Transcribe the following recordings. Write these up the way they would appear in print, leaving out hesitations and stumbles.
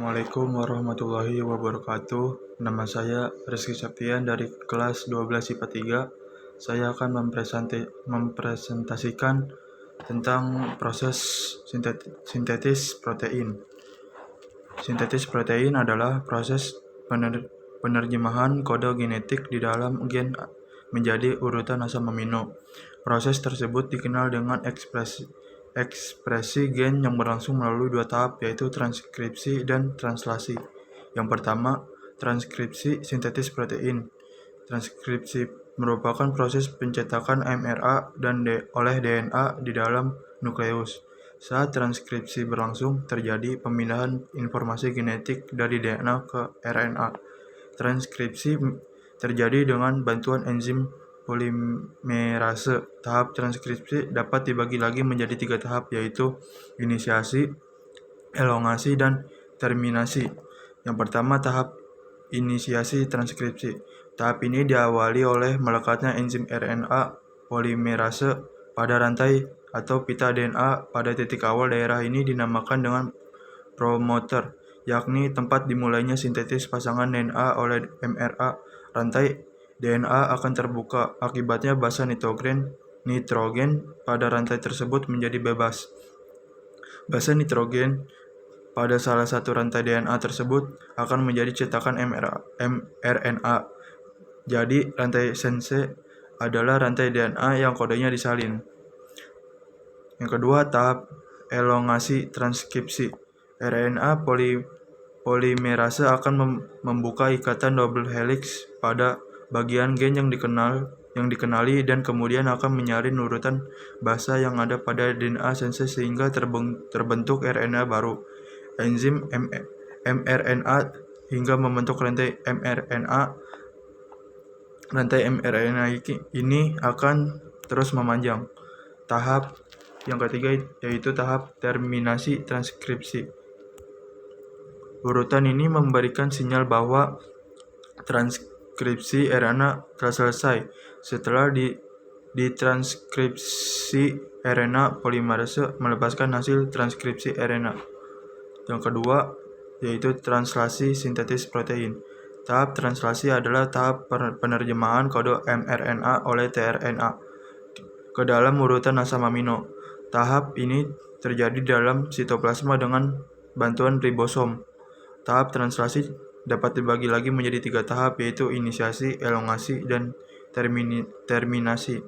Assalamualaikum warahmatullahi wabarakatuh. Nama saya Rizky Septian dari kelas 12 IPA 3. Saya akan mempresentasikan tentang proses sintetis protein. Sintetis protein adalah proses penerjemahan kode genetik di dalam gen menjadi urutan asam amino. Proses tersebut dikenal dengan ekspresi gen yang berlangsung melalui dua tahap, yaitu transkripsi dan translasi. Yang pertama, transkripsi sintetis protein. Transkripsi merupakan proses pencetakan mRNA oleh DNA di dalam nukleus. Saat transkripsi berlangsung, terjadi pemindahan informasi genetik dari DNA ke RNA. Transkripsi terjadi dengan bantuan enzim polimerase. Tahap transkripsi dapat dibagi lagi menjadi 3 tahap, yaitu inisiasi, elongasi, dan terminasi. Yang pertama, tahap inisiasi transkripsi. Tahap ini diawali oleh melekatnya enzim RNA polimerase pada rantai atau pita DNA pada titik awal. Daerah ini dinamakan dengan promoter, yakni tempat dimulainya sintetis pasangan DNA oleh mRNA. Rantai DNA akan terbuka, akibatnya basa nitrogen pada rantai tersebut menjadi bebas. Basa nitrogen pada salah satu rantai DNA tersebut akan menjadi cetakan mRNA. Jadi rantai sense adalah rantai DNA yang kodenya disalin. Yang kedua, tahap elongasi transkripsi. RNA polimerase akan membuka ikatan double helix pada bagian gen yang dikenali dan kemudian akan menyalin urutan basa yang ada pada DNA sense sehingga terbentuk RNA baru. Enzim mRNA hingga membentuk rantai mRNA. Rantai mRNA ini akan terus memanjang. Tahap yang ketiga yaitu tahap terminasi transkripsi. Urutan ini memberikan sinyal bahwa transkripsi RNA telah selesai. Setelah ditranskripsi, RNA polimerase melepaskan hasil transkripsi RNA. Yang kedua yaitu translasi sintetis protein. Tahap translasi adalah tahap penerjemahan kode mRNA oleh tRNA ke dalam urutan asam amino. Tahap ini terjadi dalam sitoplasma dengan bantuan ribosom. Tahap translasi dapat dibagi lagi menjadi 3 tahap, yaitu inisiasi, elongasi, dan terminasi.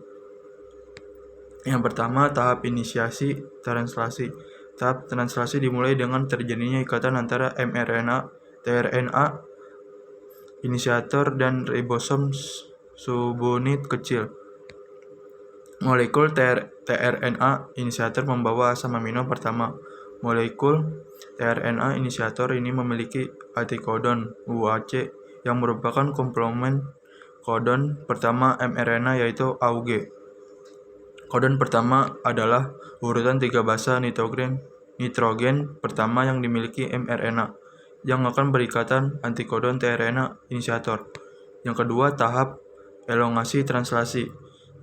Yang pertama, tahap inisiasi translasi. Tahap translasi dimulai dengan terjadinya ikatan antara mRNA, tRNA, inisiator, dan ribosom subunit kecil. Molekul tRNA inisiator membawa asam amino pertama. Molekul tRNA inisiator ini memiliki antikodon UAC yang merupakan komplement kodon pertama mRNA, yaitu AUG. Kodon pertama adalah urutan 3 basa nitrogen pertama yang dimiliki mRNA yang akan berikatan antikodon tRNA inisiator. Yang kedua, tahap elongasi translasi.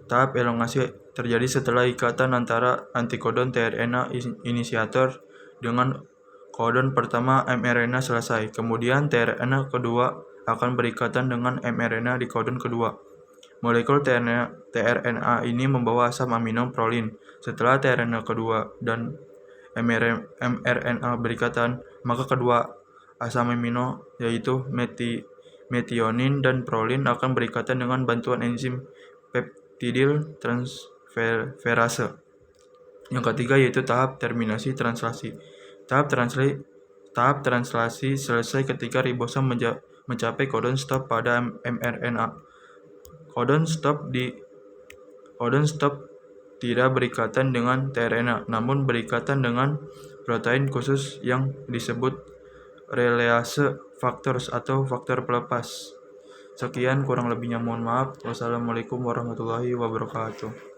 Tahap elongasi terjadi setelah ikatan antara antikodon tRNA inisiator dengan kodon pertama mRNA selesai. Kemudian tRNA kedua akan berikatan dengan mRNA di kodon kedua. Molekul tRNA ini membawa asam amino prolin. Setelah tRNA kedua dan mRNA berikatan, maka kedua asam amino yaitu metionin dan prolin akan berikatan dengan bantuan enzim peptidil transferase. Yang ketiga yaitu tahap terminasi translasi. Tahap translasi selesai ketika ribosom mencapai kodon stop pada mRNA. Kodon stop tidak berikatan dengan tRNA, namun berikatan dengan protein khusus yang disebut release factors atau faktor pelepas. Sekian, kurang lebihnya mohon maaf. Wassalamualaikum warahmatullahi wabarakatuh.